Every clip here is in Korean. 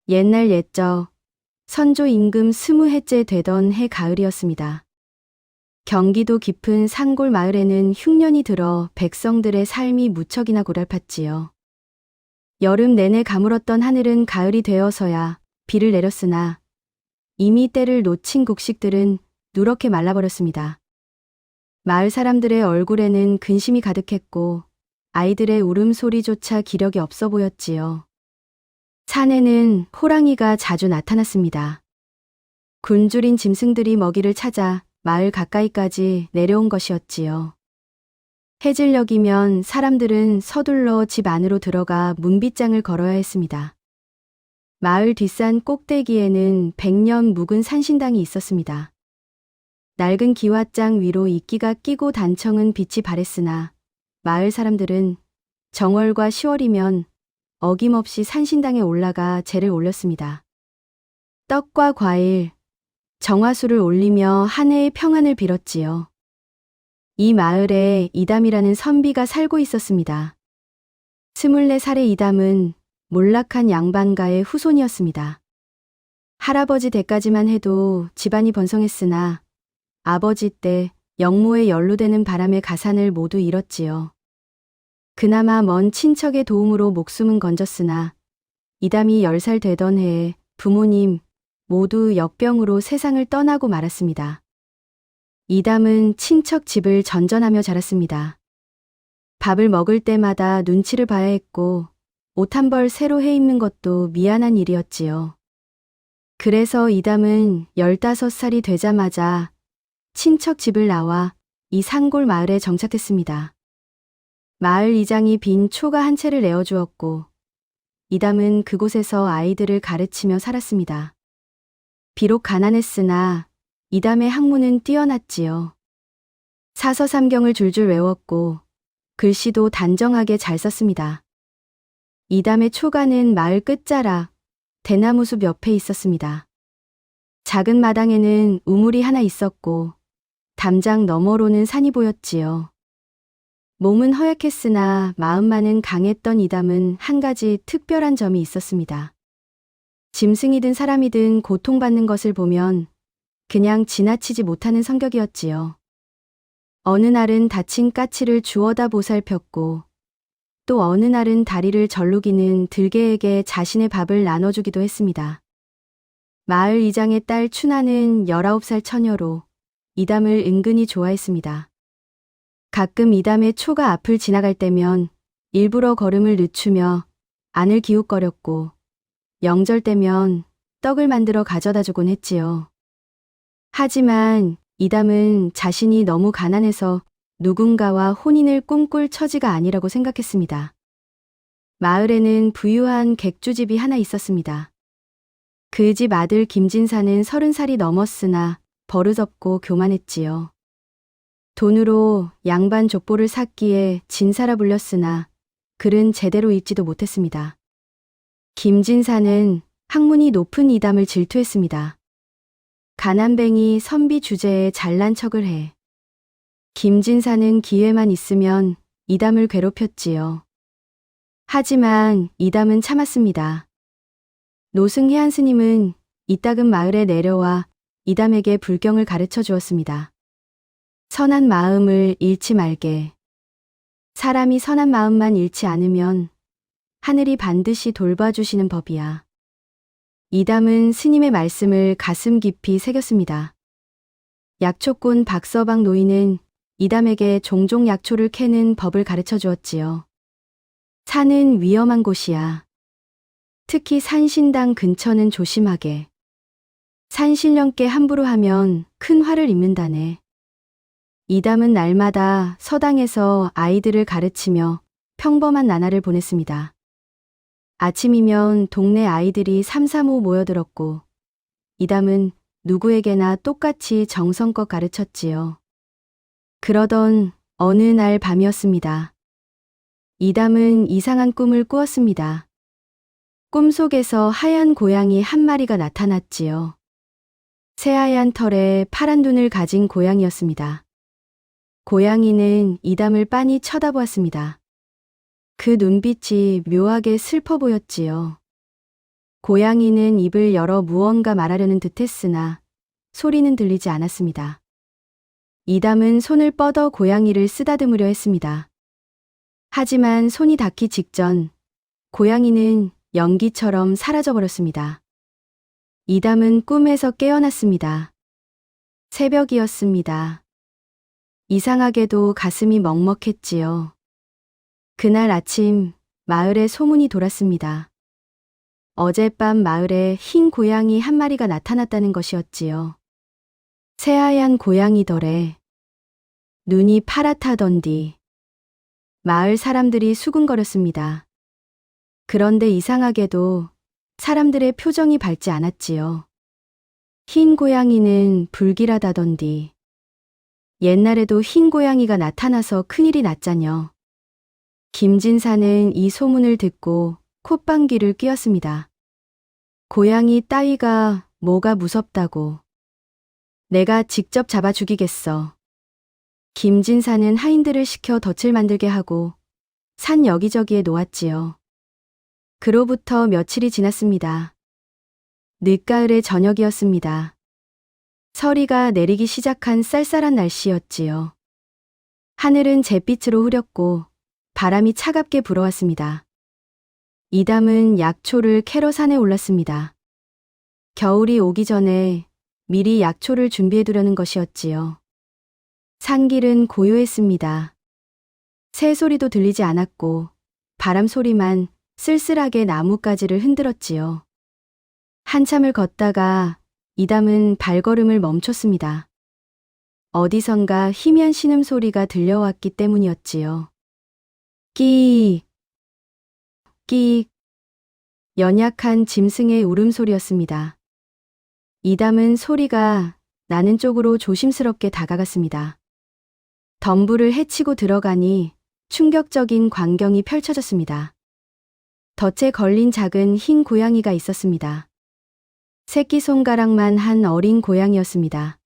옛날 옛적 선조 임금 20해째 되던 해 가을이었습니다. 경기도 깊은 산골 마을에는 흉년이 들어 백성들의 삶이 무척이나 고달팠지요. 여름 내내 가물었던 하늘은 가을이 되어서야 비를 내렸으나 이미 때를 놓친 곡식들은 누렇게 말라버렸습니다. 마을 사람들의 얼굴에는 근심이 가득했고 아이들의 울음소리조차 기력이 없어 보였지요. 산에는 호랑이가 자주 나타났습니다. 굶주린 짐승들이 먹이를 찾아 마을 가까이까지 내려온 것이었지요. 해질녘이면 사람들은 서둘러 집 안으로 들어가 문빗장을 걸어야 했습니다. 마을 뒷산 꼭대기에는 100년 묵은 산신당이 있었습니다. 낡은 기와장 위로 이끼가 끼고 단청은 빛이 바랬으나 마을 사람들은 정월과 10월이면 어김없이 산신당에 올라가 제를 올렸습니다. 떡과 과일, 정화수를 올리며 한 해의 평안을 빌었지요. 이 마을에 이담이라는 선비가 살고 있었습니다. 24살의 이담은 몰락한 양반가의 후손이었습니다. 할아버지 때까지만 해도 집안이 번성했으나 아버지 때 영모에 연루되는 바람에 가산을 모두 잃었지요. 그나마 먼 친척의 도움으로 목숨은 건졌으나 이담이 10살 되던 해에 부모님 모두 역병으로 세상을 떠나고 말았습니다. 이담은 친척 집을 전전하며 자랐습니다. 밥을 먹을 때마다 눈치를 봐야 했고 옷 한 벌 새로 해 입는 것도 미안한 일이었지요. 그래서 이담은 15살이 되자마자 친척 집을 나와 이 산골 마을에 정착했습니다. 마을 이장이 빈 초가 한 채를 내어주었고 이담은 그곳에서 아이들을 가르치며 살았습니다. 비록 가난했으나 이담의 학문은 뛰어났지요. 사서삼경을 줄줄 외웠고 글씨도 단정하게 잘 썼습니다. 이담의 초가는 마을 끝자락 대나무숲 옆에 있었습니다. 작은 마당에는 우물이 하나 있었고 담장 너머로는 산이 보였지요. 몸은 허약했으나 마음만은 강했던 이담은 한 가지 특별한 점이 있었습니다. 짐승이든 사람이든 고통받는 것을 보면 그냥 지나치지 못하는 성격이었지요. 어느 날은 다친 까치를 주워다 보살폈고 또 어느 날은 다리를 절룩이는 들개에게 자신의 밥을 나눠주기도 했습니다. 마을 이장의 딸 춘하는 19살 처녀로 이담을 은근히 좋아했습니다. 가끔 이담의 초가 앞을 지나갈 때면 일부러 걸음을 늦추며 안을 기웃거렸고 명절 때면 떡을 만들어 가져다 주곤 했지요. 하지만 이담은 자신이 너무 가난해서 누군가와 혼인을 꿈꿀 처지가 아니라고 생각했습니다. 마을에는 부유한 객주집이 하나 있었습니다. 그 집 아들 김진사는 30살이 넘었으나 버릇없고 교만했지요. 돈으로 양반 족보를 샀기에 진사라 불렸으나 글은 제대로 읽지도 못했습니다. 김진사는 학문이 높은 이담을 질투했습니다. 가난뱅이 선비 주제에 잘난 척을 해. 김진사는 기회만 있으면 이담을 괴롭혔지요. 하지만 이담은 참았습니다. 노승해안 스님은 이따금 마을에 내려와 이담에게 불경을 가르쳐 주었습니다. 선한 마음을 잃지 말게. 사람이 선한 마음만 잃지 않으면 하늘이 반드시 돌봐주시는 법이야. 이담은 스님의 말씀을 가슴 깊이 새겼습니다. 약초꾼 박서방 노인은 이담에게 종종 약초를 캐는 법을 가르쳐 주었지요. 산은 위험한 곳이야. 특히 산신당 근처는 조심하게. 산신령께 함부로 하면 큰 화를 입는다네. 이담은 날마다 서당에서 아이들을 가르치며 평범한 나날을 보냈습니다. 아침이면 동네 아이들이 삼삼오오 모여들었고 이담은 누구에게나 똑같이 정성껏 가르쳤지요. 그러던 어느 날 밤이었습니다. 이담은 이상한 꿈을 꾸었습니다. 꿈속에서 하얀 고양이 한 마리가 나타났지요. 새하얀 털에 파란 눈을 가진 고양이였습니다. 고양이는 이담을 빤히 쳐다보았습니다. 그 눈빛이 묘하게 슬퍼 보였지요. 고양이는 입을 열어 무언가 말하려는 듯 했으나 소리는 들리지 않았습니다. 이담은 손을 뻗어 고양이를 쓰다듬으려 했습니다. 하지만 손이 닿기 직전 고양이는 연기처럼 사라져버렸습니다. 이담은 꿈에서 깨어났습니다. 새벽이었습니다. 이상하게도 가슴이 먹먹했지요. 그날 아침 마을에 소문이 돌았습니다. 어젯밤 마을에 흰 고양이 한 마리가 나타났다는 것이었지요. 새하얀 고양이더래. 눈이 파랗다던디. 마을 사람들이 수군거렸습니다. 그런데 이상하게도 사람들의 표정이 밝지 않았지요. 흰 고양이는 불길하다던디. 옛날에도 흰 고양이가 나타나서 큰일이 났자녀. 김진사는 이 소문을 듣고 콧방귀를 뀌었습니다. 고양이 따위가 뭐가 무섭다고. 내가 직접 잡아 죽이겠어. 김진사는 하인들을 시켜 덫을 만들게 하고 산 여기저기에 놓았지요. 그로부터 며칠이 지났습니다. 늦가을의 저녁이었습니다. 서리가 내리기 시작한 쌀쌀한 날씨였지요. 하늘은 잿빛으로 흐렸고 바람이 차갑게 불어왔습니다. 이담은 약초를 캐러 산에 올랐습니다. 겨울이 오기 전에 미리 약초를 준비해두려는 것이었지요. 산길은 고요했습니다. 새소리도 들리지 않았고 바람 소리만 쓸쓸하게 나뭇가지를 흔들었지요. 한참을 걷다가 이담은 발걸음을 멈췄습니다. 어디선가 희미한 신음소리가 들려왔기 때문이었지요. 끼익, 끼익, 연약한 짐승의 울음소리였습니다. 이담은 소리가 나는 쪽으로 조심스럽게 다가갔습니다. 덤불을 헤치고 들어가니 충격적인 광경이 펼쳐졌습니다. 덫에 걸린 작은 흰 고양이가 있었습니다. 새끼손가락만 한 어린 고양이였습니다.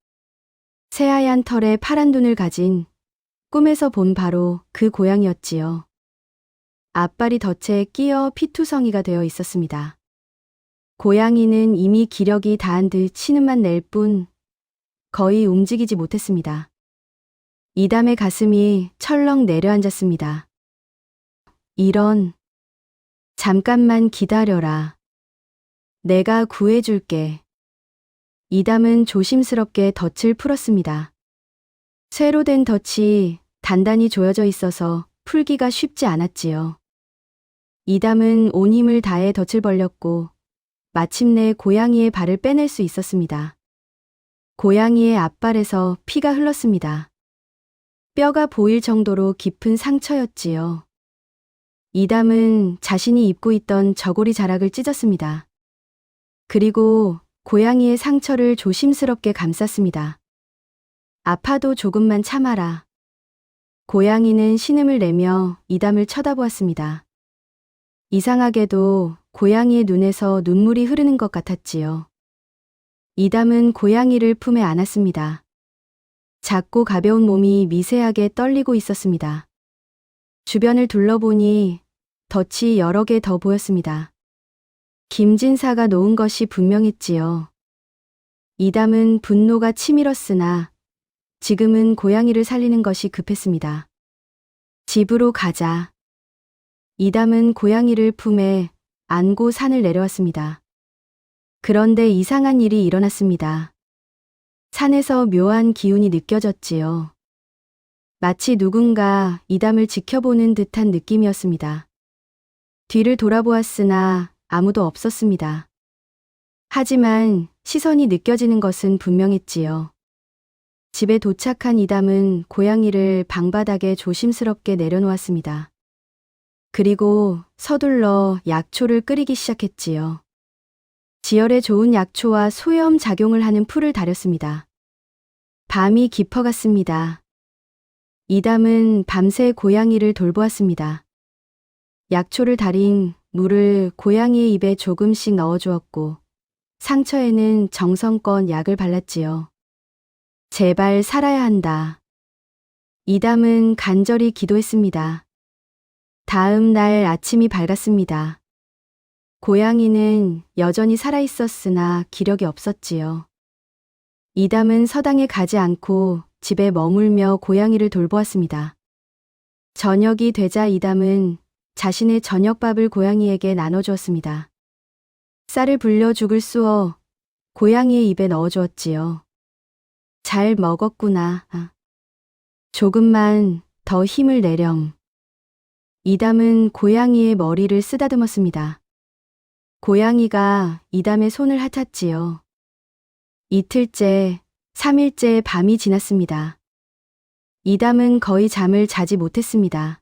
새하얀 털에 파란 눈을 가진 꿈에서 본 바로 그 고양이였지요. 앞발이 덫에 끼어 피투성이가 되어 있었습니다. 고양이는 이미 기력이 다한 듯 신음만 낼 뿐 거의 움직이지 못했습니다. 이담의 가슴이 철렁 내려앉았습니다. 이런, 잠깐만 기다려라. 내가 구해줄게. 이담은 조심스럽게 덫을 풀었습니다. 쇠로 된 덫이 단단히 조여져 있어서 풀기가 쉽지 않았지요. 이담은 온 힘을 다해 덫을 벌렸고 마침내 고양이의 발을 빼낼 수 있었습니다. 고양이의 앞발에서 피가 흘렀습니다. 뼈가 보일 정도로 깊은 상처였지요. 이담은 자신이 입고 있던 저고리 자락을 찢었습니다. 그리고 고양이의 상처를 조심스럽게 감쌌습니다. 아파도 조금만 참아라. 고양이는 신음을 내며 이담을 쳐다보았습니다. 이상하게도 고양이의 눈에서 눈물이 흐르는 것 같았지요. 이담은 고양이를 품에 안았습니다. 작고 가벼운 몸이 미세하게 떨리고 있었습니다. 주변을 둘러보니 덫이 여러 개 더 보였습니다. 김진사가 놓은 것이 분명했지요. 이담은 분노가 치밀었으나 지금은 고양이를 살리는 것이 급했습니다. 집으로 가자. 이담은 고양이를 품에 안고 산을 내려왔습니다. 그런데 이상한 일이 일어났습니다. 산에서 묘한 기운이 느껴졌지요. 마치 누군가 이담을 지켜보는 듯한 느낌이었습니다. 뒤를 돌아보았으나 아무도 없었습니다. 하지만 시선이 느껴지는 것은 분명했지요. 집에 도착한 이담은 고양이를 방바닥에 조심스럽게 내려놓았습니다. 그리고 서둘러 약초를 끓이기 시작했지요. 지혈에 좋은 약초와 소염 작용을 하는 풀을 다렸습니다. 밤이 깊어갔습니다. 이담은 밤새 고양이를 돌보았습니다. 약초를 달인 물을 고양이의 입에 조금씩 넣어주었고 상처에는 정성껏 약을 발랐지요. 제발 살아야 한다. 이담은 간절히 기도했습니다. 다음 날 아침이 밝았습니다. 고양이는 여전히 살아있었으나 기력이 없었지요. 이담은 서당에 가지 않고 집에 머물며 고양이를 돌보았습니다. 저녁이 되자 이담은 자신의 저녁밥을 고양이에게 나눠주었습니다. 쌀을 불려 죽을 쑤어 고양이의 입에 넣어주었지요. 잘 먹었구나. 조금만 더 힘을 내렴. 이담은 고양이의 머리를 쓰다듬었습니다. 고양이가 이담의 손을 핥았지요. 이틀째, 3일째 밤이 지났습니다. 이담은 거의 잠을 자지 못했습니다.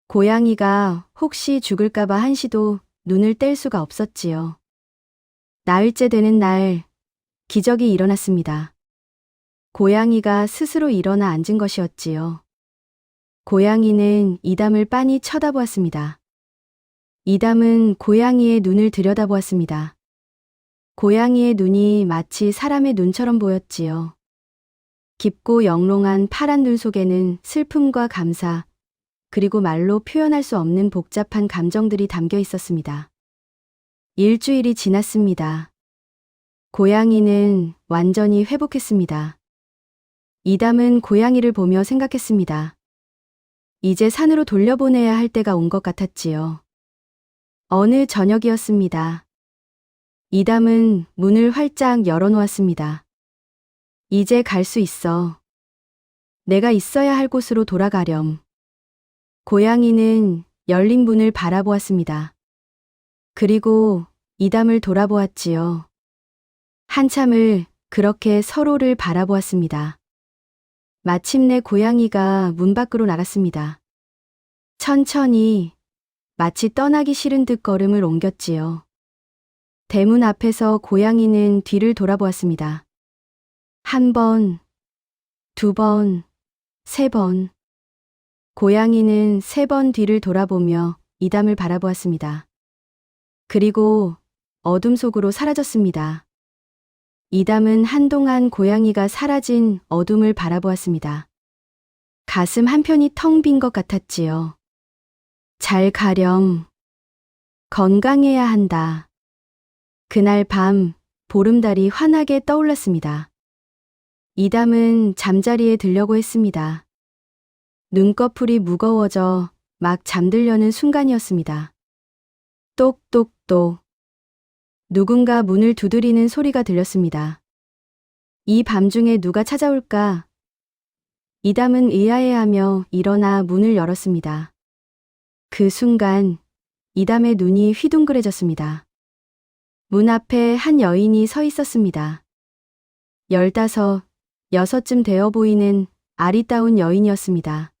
고양이가 혹시 죽을까봐 한시도 눈을 뗄 수가 없었지요. 나흘째 되는 날, 기적이 일어났습니다. 고양이가 스스로 일어나 앉은 것이었지요. 고양이는 이담을 빤히 쳐다보았습니다. 이담은 고양이의 눈을 들여다보았습니다. 고양이의 눈이 마치 사람의 눈처럼 보였지요. 깊고 영롱한 파란 눈 속에는 슬픔과 감사, 그리고 말로 표현할 수 없는 복잡한 감정들이 담겨 있었습니다. 일주일이 지났습니다. 고양이는 완전히 회복했습니다. 이담은 고양이를 보며 생각했습니다. 이제 산으로 돌려보내야 할 때가 온 것 같았지요. 어느 저녁이었습니다. 이담은 문을 활짝 열어놓았습니다. 이제 갈 수 있어. 내가 있어야 할 곳으로 돌아가렴. 고양이는 열린 문을 바라보았습니다. 그리고 이담을 돌아보았지요. 한참을 그렇게 서로를 바라보았습니다. 마침내 고양이가 문 밖으로 나갔습니다. 천천히 마치 떠나기 싫은 듯 걸음을 옮겼지요. 대문 앞에서 고양이는 뒤를 돌아보았습니다. 1번, 2번, 3번. 고양이는 3번 뒤를 돌아보며 이담을 바라보았습니다. 그리고 어둠 속으로 사라졌습니다. 이담은 한동안 고양이가 사라진 어둠을 바라보았습니다. 가슴 한편이 텅 빈 것 같았지요. 잘 가렴. 건강해야 한다. 그날 밤 보름달이 환하게 떠올랐습니다. 이담은 잠자리에 들려고 했습니다. 눈꺼풀이 무거워져 막 잠들려는 순간이었습니다. 똑똑똑. 누군가 문을 두드리는 소리가 들렸습니다. 이 밤중에 누가 찾아올까? 이담은 의아해하며 일어나 문을 열었습니다. 그 순간 이담의 눈이 휘둥그레졌습니다. 문 앞에 한 여인이 서 있었습니다. 15, 6쯤 되어 보이는 아리따운 여인이었습니다.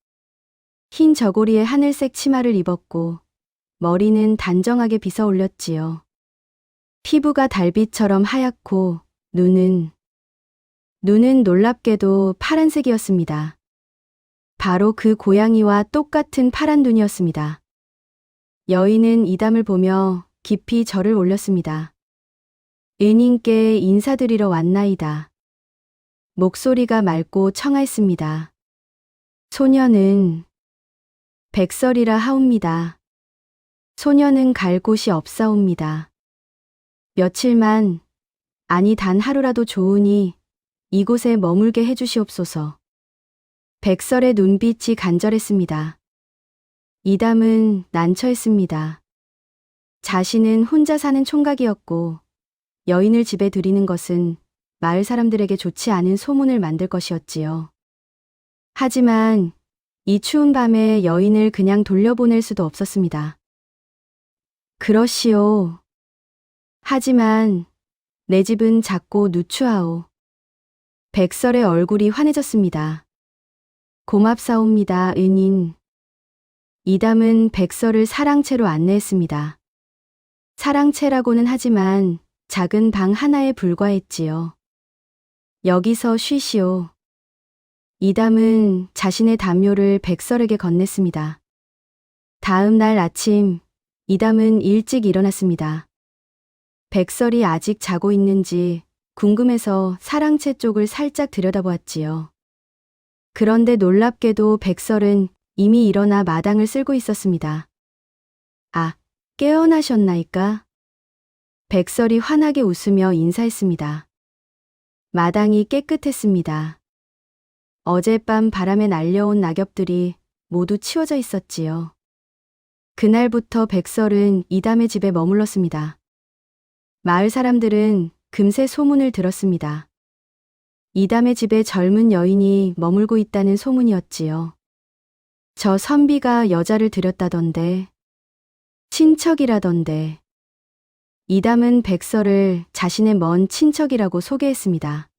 흰 저고리에 하늘색 치마를 입었고 머리는 단정하게 빗어 올렸지요. 피부가 달빛처럼 하얗고 눈은 놀랍게도 파란색이었습니다. 바로 그 고양이와 똑같은 파란 눈이었습니다. 여인은 이담을 보며 깊이 절을 올렸습니다. 은인께 인사드리러 왔나이다. 목소리가 맑고 청아했습니다. 소녀는 백설이라 하옵니다. 소녀는 갈 곳이 없사옵니다. 며칠만, 아니 단 하루라도 좋으니 이곳에 머물게 해주시옵소서. 백설의 눈빛이 간절했습니다. 이담은 난처했습니다. 자신은 혼자 사는 총각이었고 여인을 집에 들이는 것은 마을 사람들에게 좋지 않은 소문을 만들 것이었지요. 하지만 이 추운 밤에 여인을 그냥 돌려보낼 수도 없었습니다. 그러시오. 하지만 내 집은 작고 누추하오. 백설의 얼굴이 환해졌습니다. 고맙사옵니다, 은인. 이담은 백설을 사랑채로 안내했습니다. 사랑채라고는 하지만 작은 방 하나에 불과했지요. 여기서 쉬시오. 이담은 자신의 담요를 백설에게 건넸습니다. 다음 날 아침, 이담은 일찍 일어났습니다. 백설이 아직 자고 있는지 궁금해서 사랑채 쪽을 살짝 들여다보았지요. 그런데 놀랍게도 백설은 이미 일어나 마당을 쓸고 있었습니다. 아, 깨어나셨나이까? 백설이 환하게 웃으며 인사했습니다. 마당이 깨끗했습니다. 어젯밤 바람에 날려온 낙엽들이 모두 치워져 있었지요. 그날부터 백설은 이담의 집에 머물렀습니다. 마을 사람들은 금세 소문을 들었습니다. 이담의 집에 젊은 여인이 머물고 있다는 소문이었지요. 저 선비가 여자를 들였다던데, 친척이라던데. 이담은 백설을 자신의 먼 친척이라고 소개했습니다.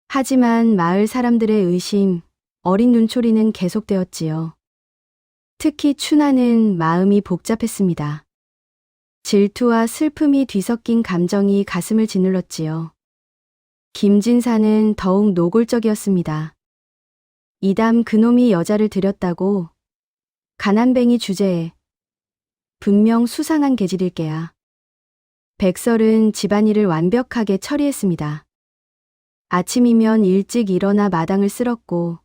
하지만 마을 사람들의 의심, 어린 눈초리는 계속되었지요. 특히 춘하는 마음이 복잡했습니다. 질투와 슬픔이 뒤섞인 감정이 가슴을 짓눌렀지요. 김진사는 더욱 노골적이었습니다. 이담 그놈이 여자를 들였다고 가난뱅이 주제에 분명 수상한 계질일 게야. 백설은 집안일을 완벽하게 처리했습니다. 아침이면 일찍 일어나 마당을 쓸었고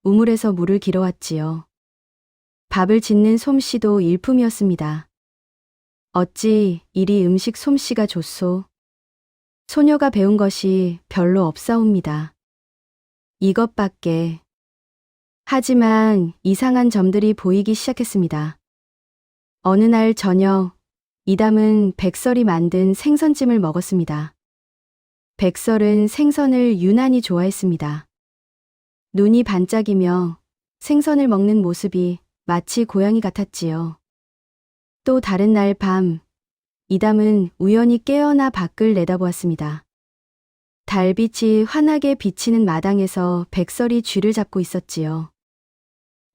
우물에서 물을 길어왔지요. 밥을 짓는 솜씨도 일품이었습니다. 어찌 이리 음식 솜씨가 좋소. 소녀가 배운 것이 별로 없사옵니다. 이것밖에. 하지만 이상한 점들이 보이기 시작했습니다. 어느 날 저녁, 이담은 백설이 만든 생선찜을 먹었습니다. 백설은 생선을 유난히 좋아했습니다. 눈이 반짝이며 생선을 먹는 모습이 마치 고양이 같았지요. 또 다른 날 밤, 이담은 우연히 깨어나 밖을 내다보았습니다. 달빛이 환하게 비치는 마당에서 백설이 쥐를 잡고 있었지요.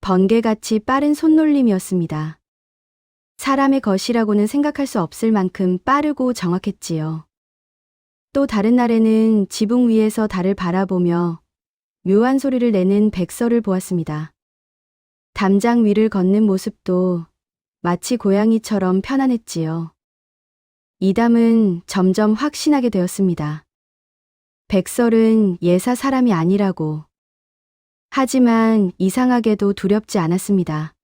번개같이 빠른 손놀림이었습니다. 사람의 것이라고는 생각할 수 없을 만큼 빠르고 정확했지요. 또 다른 날에는 지붕 위에서 달을 바라보며 묘한 소리를 내는 백설을 보았습니다. 담장 위를 걷는 모습도 마치 고양이처럼 편안했지요. 이담은 점점 확신하게 되었습니다. 백설은 예사 사람이 아니라고. 하지만 이상하게도 두렵지 않았습니다.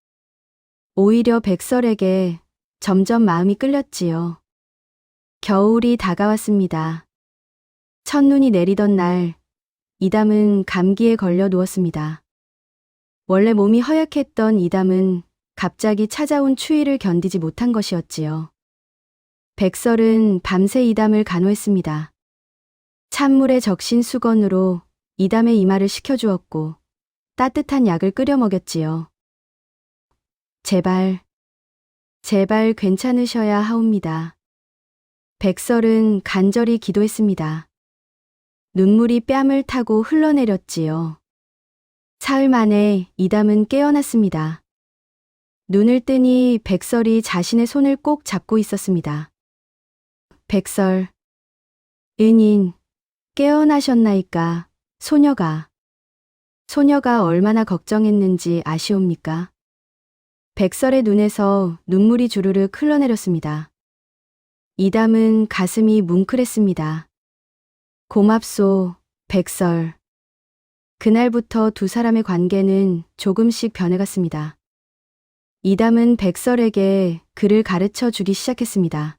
오히려 백설에게 점점 마음이 끌렸지요. 겨울이 다가왔습니다. 첫눈이 내리던 날, 이담은 감기에 걸려 누웠습니다. 원래 몸이 허약했던 이담은 갑자기 찾아온 추위를 견디지 못한 것이었지요. 백설은 밤새 이담을 간호했습니다. 찬물에 적신 수건으로 이담의 이마를 식혀주었고 따뜻한 약을 끓여 먹였지요. 제발 괜찮으셔야 하옵니다. 백설은 간절히 기도했습니다. 눈물이 뺨을 타고 흘러내렸지요. 사흘 만에 이담은 깨어났습니다. 눈을 뜨니 백설이 자신의 손을 꼭 잡고 있었습니다. 백설, 은인, 깨어나셨나이까, 소녀가 얼마나 걱정했는지 아시옵니까? 백설의 눈에서 눈물이 주르륵 흘러내렸습니다. 이담은 가슴이 뭉클했습니다. 고맙소, 백설. 그날부터 두 사람의 관계는 조금씩 변해갔습니다. 이담은 백설에게 글을 가르쳐 주기 시작했습니다.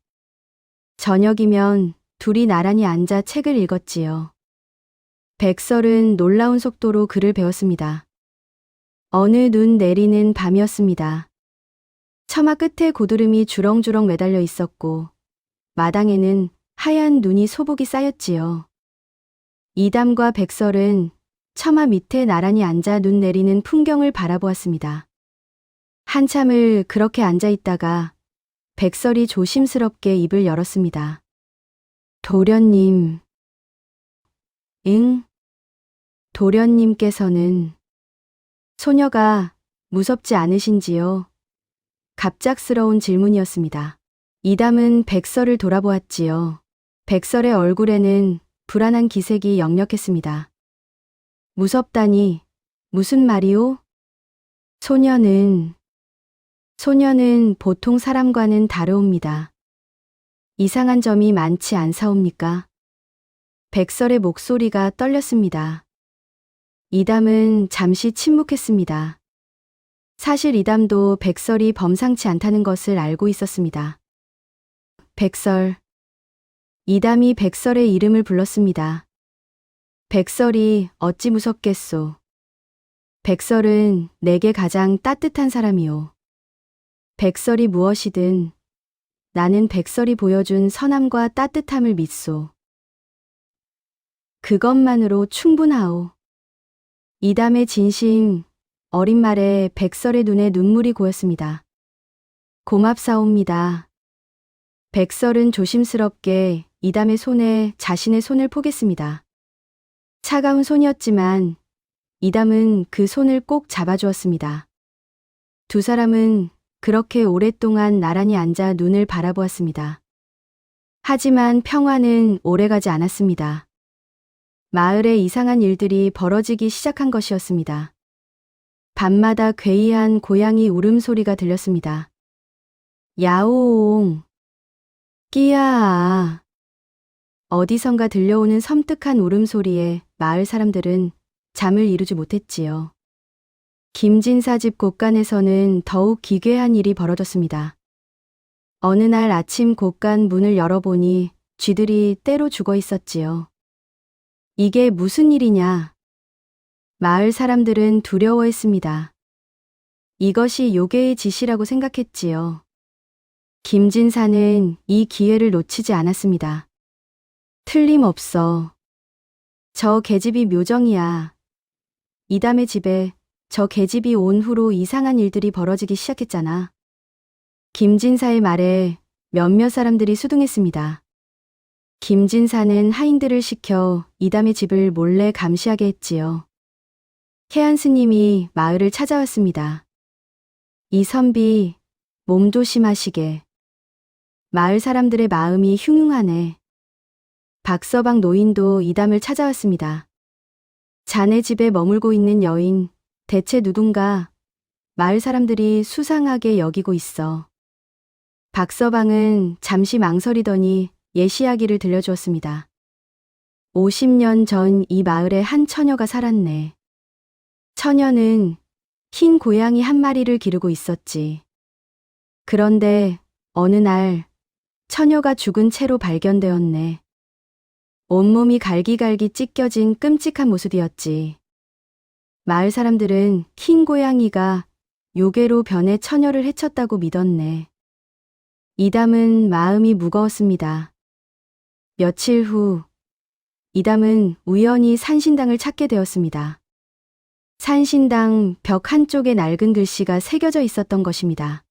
저녁이면 둘이 나란히 앉아 책을 읽었지요. 백설은 놀라운 속도로 글을 배웠습니다. 어느 눈 내리는 밤이었습니다. 처마 끝에 고드름이 주렁주렁 매달려 있었고 마당에는 하얀 눈이 소복이 쌓였지요. 이담과 백설은 처마 밑에 나란히 앉아 눈 내리는 풍경을 바라보았습니다. 한참을 그렇게 앉아 있다가 백설이 조심스럽게 입을 열었습니다. 도련님. 응? 도련님께서는 소녀가 무섭지 않으신지요? 갑작스러운 질문이었습니다. 이담은 백설을 돌아보았지요. 백설의 얼굴에는 불안한 기색이 역력했습니다. 무섭다니 무슨 말이오? 소녀는 보통 사람과는 다르옵니다. 이상한 점이 많지 않사옵니까? 백설의 목소리가 떨렸습니다. 이담은 잠시 침묵했습니다. 사실 이담도 백설이 범상치 않다는 것을 알고 있었습니다. 백설. 이담이 백설의 이름을 불렀습니다. 백설이 어찌 무섭겠소. 백설은 내게 가장 따뜻한 사람이오. 백설이 무엇이든 나는 백설이 보여준 선함과 따뜻함을 믿소. 그것만으로 충분하오. 이담의 진심, 어린 말에 백설의 눈에 눈물이 고였습니다. 고맙사옵니다. 백설은 조심스럽게 이담의 손에 자신의 손을 포겠습니다. 차가운 손이었지만 이담은 그 손을 꼭 잡아주었습니다. 두 사람은 그렇게 오랫동안 나란히 앉아 눈을 바라보았습니다. 하지만 평화는 오래가지 않았습니다. 마을에 이상한 일들이 벌어지기 시작한 것이었습니다. 밤마다 괴이한 고양이 울음소리가 들렸습니다. 야옹, 끼야. 어디선가 들려오는 섬뜩한 울음소리에 마을 사람들은 잠을 이루지 못했지요. 김진사 집 곳간에서는 더욱 기괴한 일이 벌어졌습니다. 어느 날 아침 곳간 문을 열어보니 쥐들이 떼로 죽어 있었지요. 이게 무슨 일이냐? 마을 사람들은 두려워했습니다. 이것이 요괴의 짓이라고 생각했지요. 김진사는 이 기회를 놓치지 않았습니다. 틀림없어. 저 계집이 묘정이야. 이담의 집에 저 계집이 온 후로 이상한 일들이 벌어지기 시작했잖아. 김진사의 말에 몇몇 사람들이 수긍했습니다. 김진사는 하인들을 시켜 이담의 집을 몰래 감시하게 했지요. 해안 스님이 마을을 찾아왔습니다. 이 선비, 몸 조심하시게. 마을 사람들의 마음이 흉흉하네. 박서방 노인도 이담을 찾아왔습니다. 자네 집에 머물고 있는 여인, 대체 누군가 마을 사람들이 수상하게 여기고 있어. 박서방은 잠시 망설이더니 옛 이야기를 들려주었습니다. 50년 전 이 마을에 한 처녀가 살았네. 처녀는 흰 고양이 한 마리를 기르고 있었지. 그런데 어느 날 처녀가 죽은 채로 발견되었네. 온몸이 갈기갈기 찢겨진 끔찍한 모습이었지. 마을 사람들은 흰 고양이가 요괴로 변해 처녀를 해쳤다고 믿었네. 이담은 마음이 무거웠습니다. 며칠 후 이담은 우연히 산신당을 찾게 되었습니다. 산신당 벽 한쪽에 낡은 글씨가 새겨져 있었던 것입니다.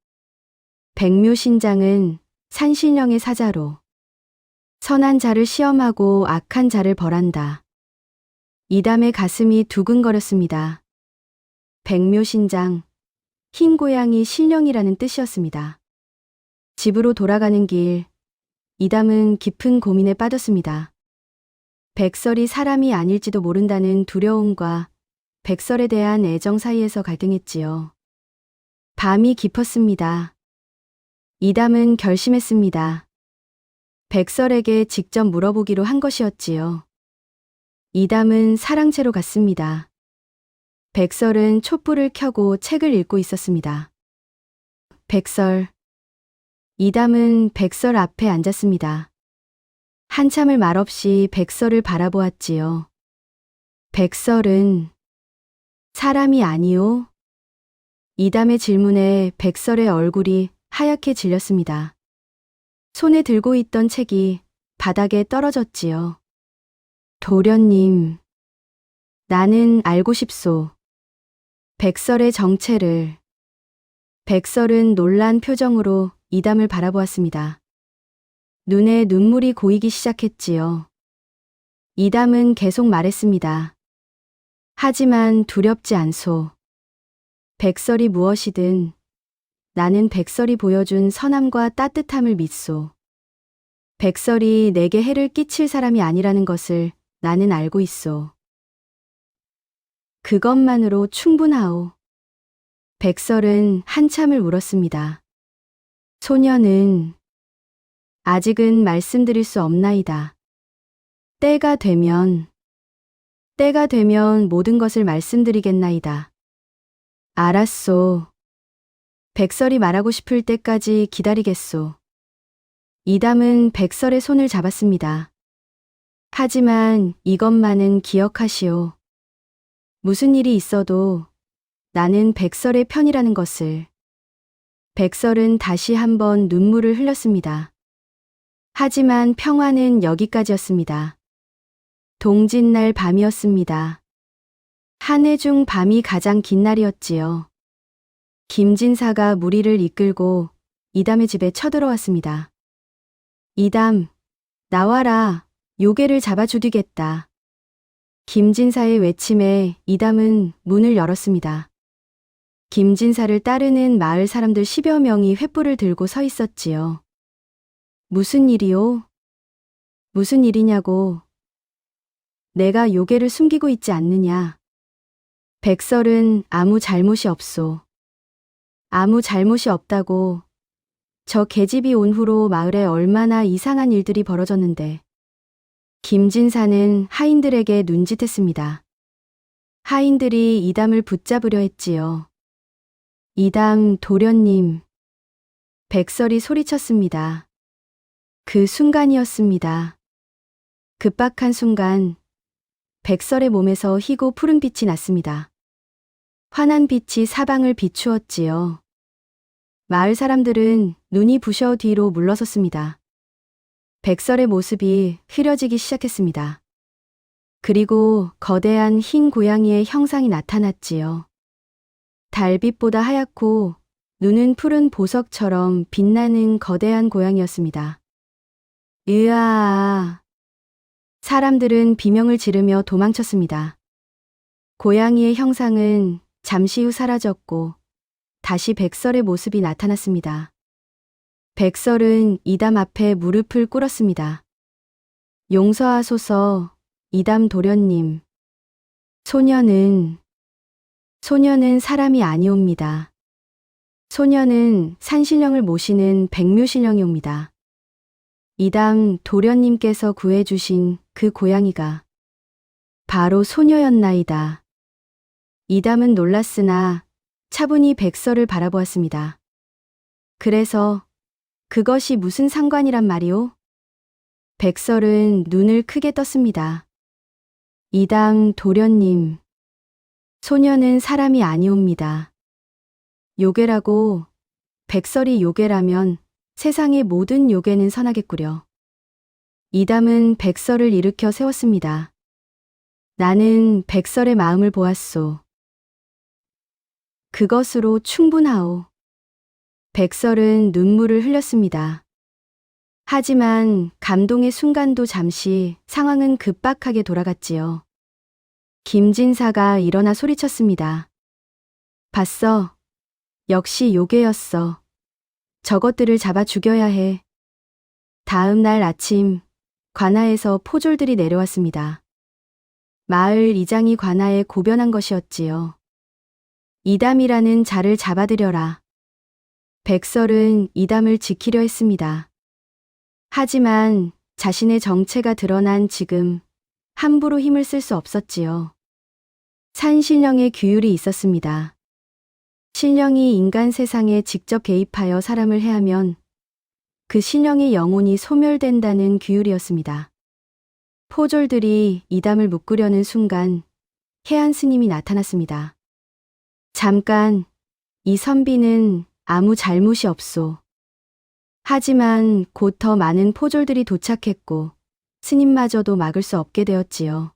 백묘신장은 산신령의 사자로 선한 자를 시험하고 악한 자를 벌한다. 이담의 가슴이 두근거렸습니다. 백묘신장, 흰 고양이 신령이라는 뜻이었습니다. 집으로 돌아가는 길, 이담은 깊은 고민에 빠졌습니다. 백설이 사람이 아닐지도 모른다는 두려움과 백설에 대한 애정 사이에서 갈등했지요. 밤이 깊었습니다. 이담은 결심했습니다. 백설에게 직접 물어보기로 한 것이었지요. 이담은 사랑채로 갔습니다. 백설은 촛불을 켜고 책을 읽고 있었습니다. 백설. 이담은 백설 앞에 앉았습니다. 한참을 말없이 백설을 바라보았지요. 백설은 사람이 아니오? 이담의 질문에 백설의 얼굴이 하얗게 질렸습니다. 손에 들고 있던 책이 바닥에 떨어졌지요. 도련님, 나는 알고 싶소. 백설의 정체를. 백설은 놀란 표정으로 이담을 바라보았습니다. 눈에 눈물이 고이기 시작했지요. 이담은 계속 말했습니다. 하지만 두렵지 않소. 백설이 무엇이든 나는 백설이 보여준 선함과 따뜻함을 믿소. 백설이 내게 해를 끼칠 사람이 아니라는 것을 나는 알고 있소. 그것만으로 충분하오. 백설은 한참을 울었습니다. 소녀는 아직은 말씀드릴 수 없나이다. 때가 되면 모든 것을 말씀드리겠나이다. 알았소. 백설이 말하고 싶을 때까지 기다리겠소. 이담은 백설의 손을 잡았습니다. 하지만 이것만은 기억하시오. 무슨 일이 있어도 나는 백설의 편이라는 것을. 백설은 다시 한번 눈물을 흘렸습니다. 하지만 평화는 여기까지였습니다. 동짓날 밤이었습니다. 한 해 중 밤이 가장 긴 날이었지요. 김진사가 무리를 이끌고 이담의 집에 쳐들어왔습니다. 이담, 나와라. 요괴를 잡아 죽이겠다. 김진사의 외침에 이담은 문을 열었습니다. 김진사를 따르는 마을 사람들 10여 명이 횃불을 들고 서 있었지요. 무슨 일이오? 무슨 일이냐고. 내가 요괴를 숨기고 있지 않느냐. 백설은 아무 잘못이 없소. 아무 잘못이 없다고. 저 계집이 온 후로 마을에 얼마나 이상한 일들이 벌어졌는데. 김진사는 하인들에게 눈짓했습니다. 하인들이 이담을 붙잡으려 했지요. 이담 도련님. 백설이 소리쳤습니다. 그 순간이었습니다. 급박한 순간 백설의 몸에서 희고 푸른 빛이 났습니다. 환한 빛이 사방을 비추었지요. 마을 사람들은 눈이 부셔 뒤로 물러섰습니다. 백설의 모습이 흐려지기 시작했습니다. 그리고 거대한 흰 고양이의 형상이 나타났지요. 달빛보다 하얗고 눈은 푸른 보석처럼 빛나는 거대한 고양이였습니다. 으아! 사람들은 비명을 지르며 도망쳤습니다. 고양이의 형상은 잠시 후 사라졌고 다시 백설의 모습이 나타났습니다. 백설은 이담 앞에 무릎을 꿇었습니다. 용서하소서, 이담 도련님. 소녀는 사람이 아니옵니다. 소녀는 산신령을 모시는 백묘신령이옵니다. 이담 도련님께서 구해주신 그 고양이가 바로 소녀였나이다. 이담은 놀랐으나 차분히 백설을 바라보았습니다. 그래서 그것이 무슨 상관이란 말이오? 백설은 눈을 크게 떴습니다. 이담 도련님, 소녀는 사람이 아니옵니다. 요괴라고. 백설이 요괴라면 세상의 모든 요괴는 선하겠구려. 이담은 백설을 일으켜 세웠습니다. 나는 백설의 마음을 보았소. 그것으로 충분하오. 백설은 눈물을 흘렸습니다. 하지만 감동의 순간도 잠시 상황은 급박하게 돌아갔지요. 김진사가 일어나 소리쳤습니다. 봤어. 역시 요괴였어. 저것들을 잡아 죽여야 해. 다음 날 아침 관아에서 포졸들이 내려왔습니다. 마을 이장이 관아에 고변한 것이었지요. 이담이라는 자를 잡아들여라. 백설은 이담을 지키려 했습니다. 하지만 자신의 정체가 드러난 지금 함부로 힘을 쓸 수 없었지요. 산신령의 규율이 있었습니다. 신령이 인간 세상에 직접 개입하여 사람을 해하면 그 신령의 영혼이 소멸된다는 규율이었습니다. 포졸들이 이담을 묶으려는 순간 해안 스님이 나타났습니다. 잠깐, 이 선비는 아무 잘못이 없소. 하지만 곧 더 많은 포졸들이 도착했고 스님마저도 막을 수 없게 되었지요.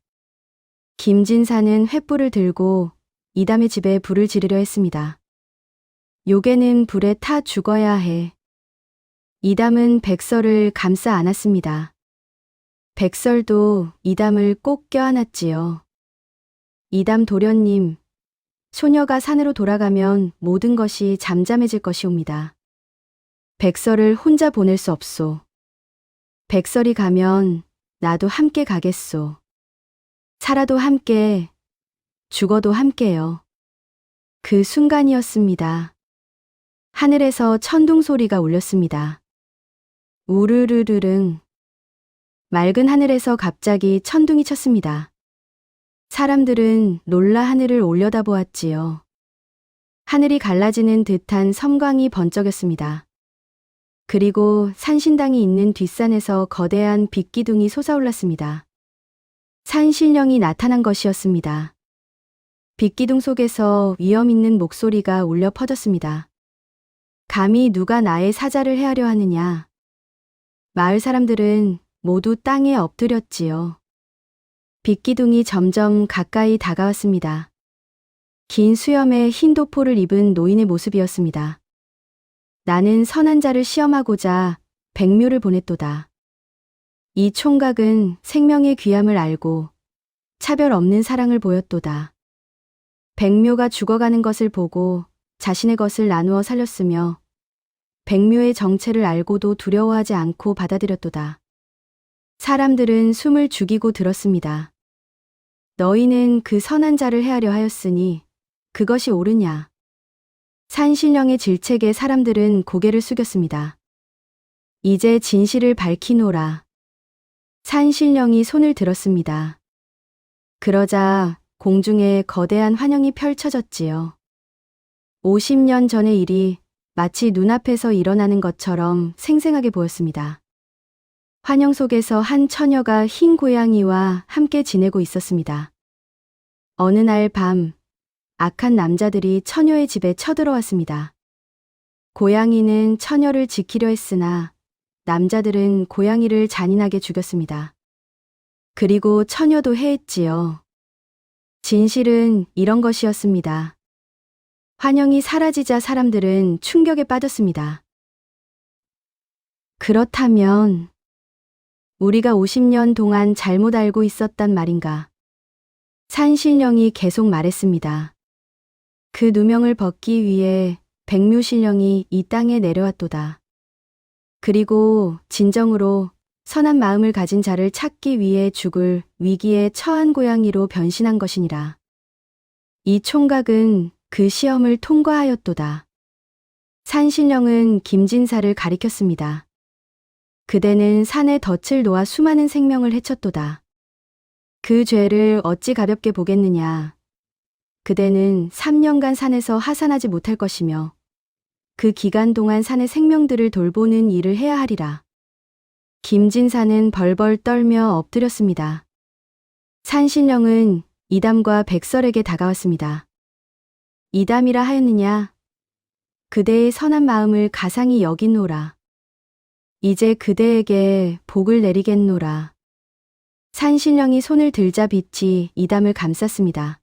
김진사는 횃불을 들고 이담의 집에 불을 지르려 했습니다. 요괴는 불에 타 죽어야 해. 이담은 백설을 감싸 안았습니다. 백설도 이담을 꼭 껴안았지요. 이담 도련님, 소녀가 산으로 돌아가면 모든 것이 잠잠해질 것이옵니다. 백설을 혼자 보낼 수 없소. 백설이 가면 나도 함께 가겠소. 살아도 함께, 죽어도 함께요. 그 순간이었습니다. 하늘에서 천둥 소리가 울렸습니다. 우르르르릉. 맑은 하늘에서 갑자기 천둥이 쳤습니다. 사람들은 놀라 하늘을 올려다보았지요. 하늘이 갈라지는 듯한 섬광이 번쩍였습니다. 그리고 산신당이 있는 뒷산에서 거대한 빛기둥이 솟아올랐습니다. 산신령이 나타난 것이었습니다. 빛기둥 속에서 위험 있는 목소리가 울려 퍼졌습니다. 감히 누가 나의 사자를 해하려 하느냐. 마을 사람들은 모두 땅에 엎드렸지요. 빛기둥이 점점 가까이 다가왔습니다. 긴 수염에 흰 도포를 입은 노인의 모습이었습니다. 나는 선한 자를 시험하고자 백묘를 보냈도다. 이 총각은 생명의 귀함을 알고 차별 없는 사랑을 보였도다. 백묘가 죽어가는 것을 보고 자신의 것을 나누어 살렸으며 백묘의 정체를 알고도 두려워하지 않고 받아들였도다. 사람들은 숨을 죽이고 들었습니다. 너희는 그 선한 자를 해하려 하였으니 그것이 옳으냐. 산신령의 질책에 사람들은 고개를 숙였습니다. 이제 진실을 밝히노라. 산신령이 손을 들었습니다. 그러자 공중에 거대한 환영이 펼쳐졌지요. 50년 전의 일이 마치 눈앞에서 일어나는 것처럼 생생하게 보였습니다. 환영 속에서 한 처녀가 흰 고양이와 함께 지내고 있었습니다. 어느 날 밤, 악한 남자들이 처녀의 집에 쳐들어왔습니다. 고양이는 처녀를 지키려 했으나 남자들은 고양이를 잔인하게 죽였습니다. 그리고 처녀도 해했지요. 진실은 이런 것이었습니다. 환영이 사라지자 사람들은 충격에 빠졌습니다. 그렇다면 우리가 50년 동안 잘못 알고 있었단 말인가? 산신령이 계속 말했습니다. 그 누명을 벗기 위해 백묘신령이 이 땅에 내려왔도다. 그리고 진정으로 선한 마음을 가진 자를 찾기 위해 죽을 위기에 처한 고양이로 변신한 것이니라. 이 총각은 그 시험을 통과하였도다. 산신령은 김진사를 가리켰습니다. 그대는 산에 덫을 놓아 수많은 생명을 해쳤도다. 그 죄를 어찌 가볍게 보겠느냐. 그대는 3년간 산에서 하산하지 못할 것이며 그 기간 동안 산의 생명들을 돌보는 일을 해야 하리라. 김진사는 벌벌 떨며 엎드렸습니다. 산신령은 이담과 백설에게 다가왔습니다. 이담이라 하였느냐? 그대의 선한 마음을 가상히 여기노라. 이제 그대에게 복을 내리겠노라. 산신령이 손을 들자 빛이 이담을 감쌌습니다.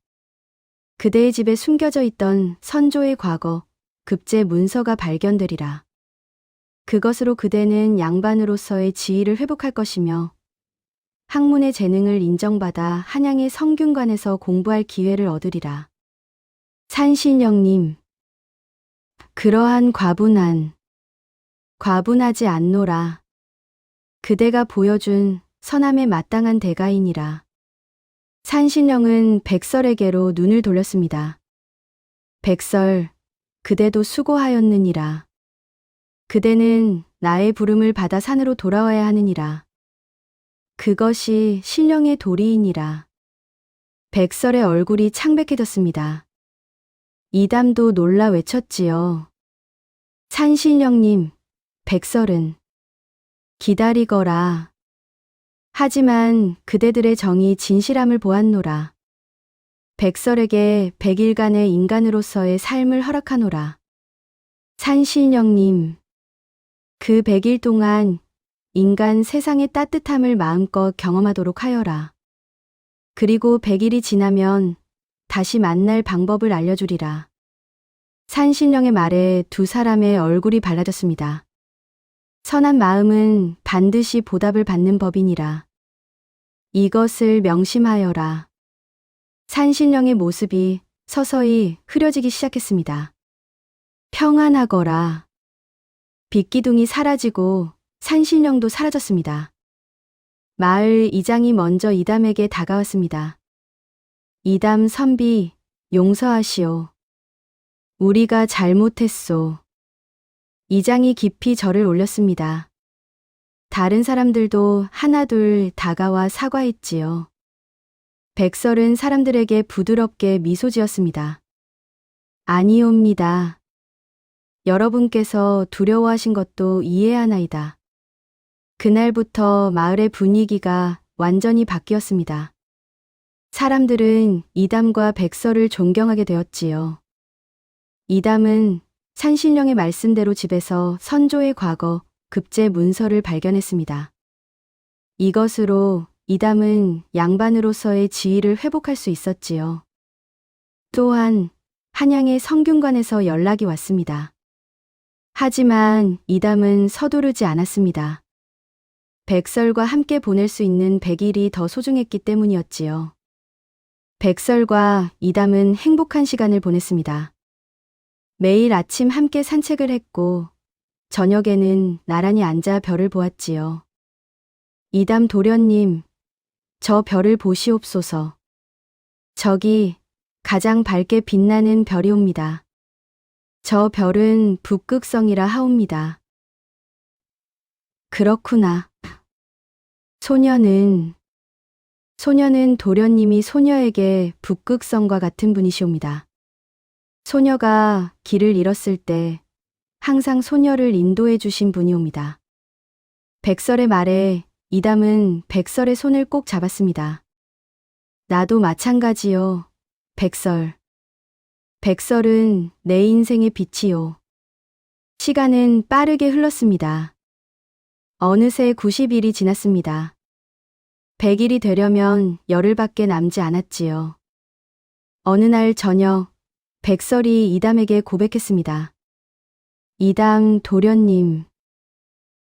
그대의 집에 숨겨져 있던 선조의 과거, 급제 문서가 발견되리라. 그것으로 그대는 양반으로서의 지위를 회복할 것이며 학문의 재능을 인정받아 한양의 성균관에서 공부할 기회를 얻으리라. 산신령님, 그러한 과분하지 않노라. 그대가 보여준 선함에 마땅한 대가이니라. 산신령은 백설에게로 눈을 돌렸습니다. 백설, 그대도 수고하였느니라. 그대는 나의 부름을 받아 산으로 돌아와야 하느니라. 그것이 신령의 도리이니라. 백설의 얼굴이 창백해졌습니다. 이담도 놀라 외쳤지요. 산신령님, 백설은 기다리거라. 하지만 그대들의 정이 진실함을 보았노라. 백설에게 100일간의 인간으로서의 삶을 허락하노라. 산신령님, 그 100일 동안 인간 세상의 따뜻함을 마음껏 경험하도록 하여라. 그리고 100일이 지나면 다시 만날 방법을 알려주리라. 산신령의 말에 두 사람의 얼굴이 밝아졌습니다. 선한 마음은 반드시 보답을 받는 법이니라. 이것을 명심하여라. 산신령의 모습이 서서히 흐려지기 시작했습니다. 평안하거라. 빛기둥이 사라지고 산신령도 사라졌습니다. 마을 이장이 먼저 이담에게 다가왔습니다. 이담 선비, 용서하시오. 우리가 잘못했소. 이장이 깊이 절을 올렸습니다. 다른 사람들도 하나둘 다가와 사과했지요. 백설은 사람들에게 부드럽게 미소 지었습니다. 아니옵니다. 여러분께서 두려워하신 것도 이해하나이다. 그날부터 마을의 분위기가 완전히 바뀌었습니다. 사람들은 이담과 백설을 존경하게 되었지요. 이담은 산신령의 말씀대로 집에서 선조의 과거 급제 문서를 발견했습니다. 이것으로 이담은 양반으로서의 지위를 회복할 수 있었지요. 또한 한양의 성균관에서 연락이 왔습니다. 하지만 이담은 서두르지 않았습니다. 백설과 함께 보낼 수 있는 100일이 더 소중했기 때문이었지요. 백설과 이담은 행복한 시간을 보냈습니다. 매일 아침 함께 산책을 했고 저녁에는 나란히 앉아 별을 보았지요. 이담 도련님, 저 별을 보시옵소서. 저기 가장 밝게 빛나는 별이옵니다. 저 별은 북극성이라 하옵니다. 그렇구나. 소녀는 도련님이 소녀에게 북극성과 같은 분이시옵니다. 소녀가 길을 잃었을 때 항상 소녀를 인도해 주신 분이옵니다. 백설의 말에 이담은 백설의 손을 꼭 잡았습니다. 나도 마찬가지요, 백설. 백설은 내 인생의 빛이요. 시간은 빠르게 흘렀습니다. 어느새 90일이 지났습니다. 100일이 되려면 열흘밖에 남지 않았지요. 어느 날 저녁, 백설이 이담에게 고백했습니다. 이담 도련님.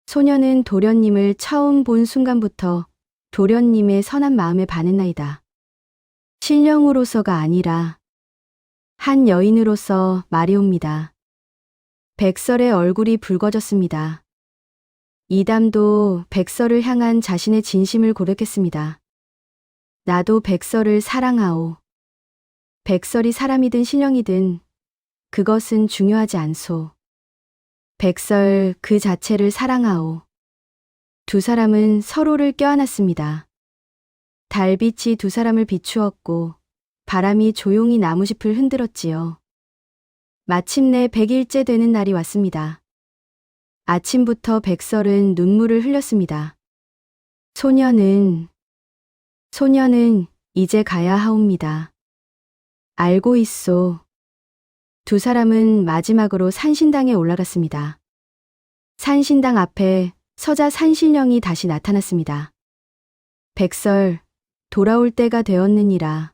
소녀는 도련님을 처음 본 순간부터 도련님의 선한 마음에 반했나이다. 신령으로서가 아니라 한 여인으로서 말이옵니다. 백설의 얼굴이 붉어졌습니다. 이담도 백설을 향한 자신의 진심을 고백했습니다. 나도 백설을 사랑하오. 백설이 사람이든 신령이든 그것은 중요하지 않소. 백설 그 자체를 사랑하오. 두 사람은 서로를 껴안았습니다. 달빛이 두 사람을 비추었고 바람이 조용히 나무짚을 흔들었지요. 마침내 100일째 되는 날이 왔습니다. 아침부터 백설은 눈물을 흘렸습니다. 소녀는 이제 가야 하옵니다. 알고 있소. 두 사람은 마지막으로 산신당에 올라갔습니다. 산신당 앞에 서자 산신령이 다시 나타났습니다. 백설, 돌아올 때가 되었느니라.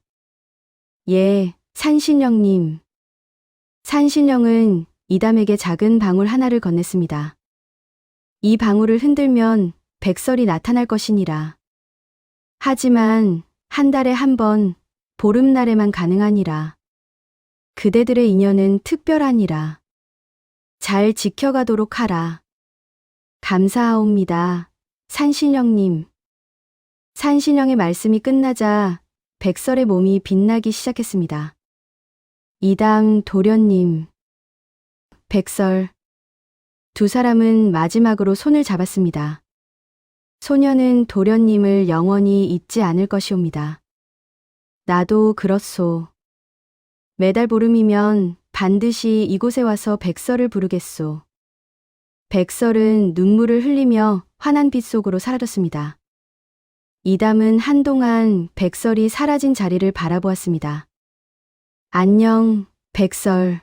예, 산신령님. 산신령은 이담에게 작은 방울 하나를 건넸습니다. 이 방울을 흔들면 백설이 나타날 것이니라. 하지만 한 달에 한 번, 보름날에만 가능하니라. 그대들의 인연은 특별하니라. 잘 지켜가도록 하라. 감사하옵니다, 산신령님. 산신령의 말씀이 끝나자 백설의 몸이 빛나기 시작했습니다. 이담 도련님. 백설. 두 사람은 마지막으로 손을 잡았습니다. 소녀는 도련님을 영원히 잊지 않을 것이옵니다. 나도 그렇소. 매달 보름이면 반드시 이곳에 와서 백설을 부르겠소. 백설은 눈물을 흘리며 환한 빛 속으로 사라졌습니다. 이담은 한동안 백설이 사라진 자리를 바라보았습니다. 안녕, 백설.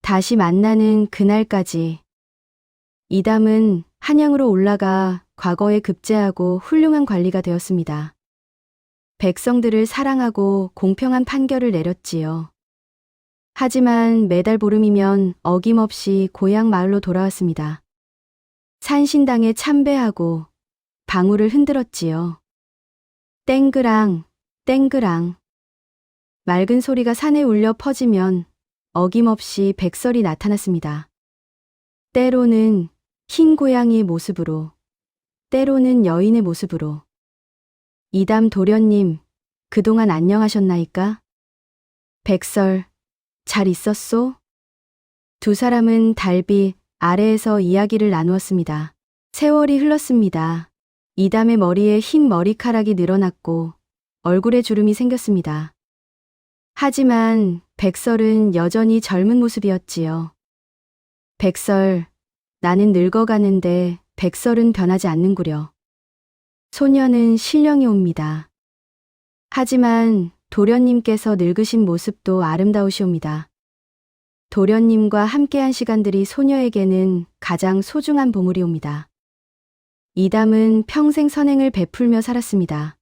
다시 만나는 그날까지. 이담은 한양으로 올라가 과거에 급제하고 훌륭한 관리가 되었습니다. 백성들을 사랑하고 공평한 판결을 내렸지요. 하지만 매달 보름이면 어김없이 고향 마을로 돌아왔습니다. 산신당에 참배하고 방울을 흔들었지요. 땡그랑, 땡그랑. 맑은 소리가 산에 울려 퍼지면 어김없이 백설이 나타났습니다. 때로는 흰 고양이의 모습으로, 때로는 여인의 모습으로. 이담 도련님, 그동안 안녕하셨나이까? 백설, 잘 있었소? 두 사람은 달빛 아래에서 이야기를 나누었습니다. 세월이 흘렀습니다. 이담의 머리에 흰 머리카락이 늘어났고 얼굴에 주름이 생겼습니다. 하지만 백설은 여전히 젊은 모습이었지요. 백설, 나는 늙어가는데 백설은 변하지 않는구려. 소녀는 실령이 옵니다. 하지만 도련님께서 늙으신 모습도 아름다우시옵니다. 도련님과 함께한 시간들이 소녀에게는 가장 소중한 보물이옵니다. 이담은 평생 선행을 베풀며 살았습니다.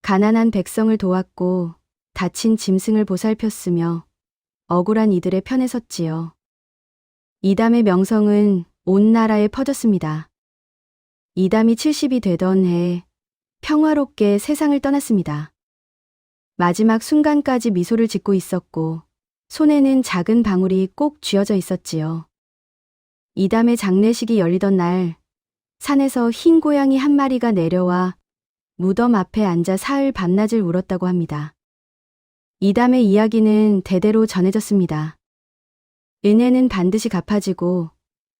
가난한 백성을 도왔고 다친 짐승을 보살폈으며 억울한 이들의 편에 섰지요. 이담의 명성은 온 나라에 퍼졌습니다. 이담이 70이 되던 해 평화롭게 세상을 떠났습니다. 마지막 순간까지 미소를 짓고 있었고 손에는 작은 방울이 꼭 쥐어져 있었지요. 이담의 장례식이 열리던 날 산에서 흰 고양이 한 마리가 내려와 무덤 앞에 앉아 사흘 밤낮을 울었다고 합니다. 이담의 이야기는 대대로 전해졌습니다. 은혜는 반드시 갚아지고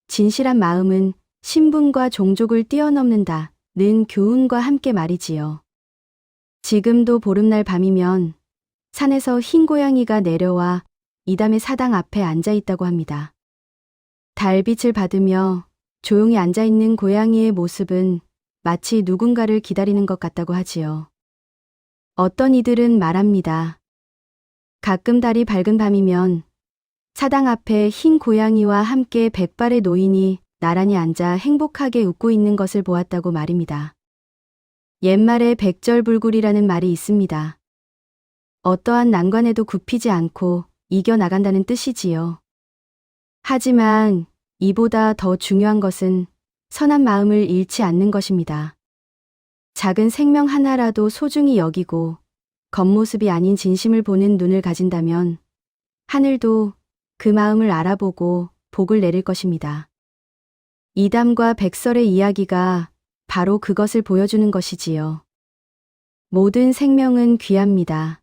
진실한 마음은 신분과 종족을 뛰어넘는다 는 교훈과 함께 말이지요. 지금도 보름날 밤이면 산에서 흰 고양이가 내려와 이담의 사당 앞에 앉아 있다고 합니다. 달빛을 받으며 조용히 앉아 있는 고양이의 모습은 마치 누군가를 기다리는 것 같다고 하지요. 어떤 이들은 말합니다. 가끔 달이 밝은 밤이면 사당 앞에 흰 고양이와 함께 백발의 노인이 나란히 앉아 행복하게 웃고 있는 것을 보았다고 말입니다. 옛말에 백절불굴이라는 말이 있습니다. 어떠한 난관에도 굽히지 않고 이겨나간다는 뜻이지요. 하지만 이보다 더 중요한 것은 선한 마음을 잃지 않는 것입니다. 작은 생명 하나라도 소중히 여기고 겉모습이 아닌 진심을 보는 눈을 가진다면 하늘도 그 마음을 알아보고 복을 내릴 것입니다. 이담과 백설의 이야기가 바로 그것을 보여주는 것이지요. 모든 생명은 귀합니다.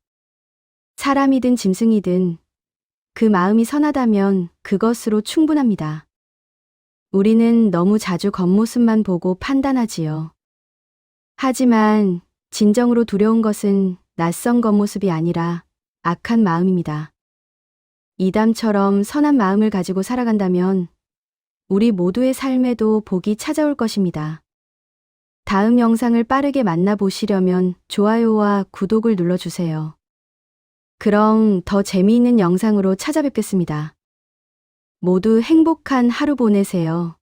사람이든 짐승이든 그 마음이 선하다면 그것으로 충분합니다. 우리는 너무 자주 겉모습만 보고 판단하지요. 하지만 진정으로 두려운 것은 낯선 겉모습이 아니라 악한 마음입니다. 이담처럼 선한 마음을 가지고 살아간다면 우리 모두의 삶에도 복이 찾아올 것입니다. 다음 영상을 빠르게 만나보시려면 좋아요와 구독을 눌러주세요. 그럼 더 재미있는 영상으로 찾아뵙겠습니다. 모두 행복한 하루 보내세요.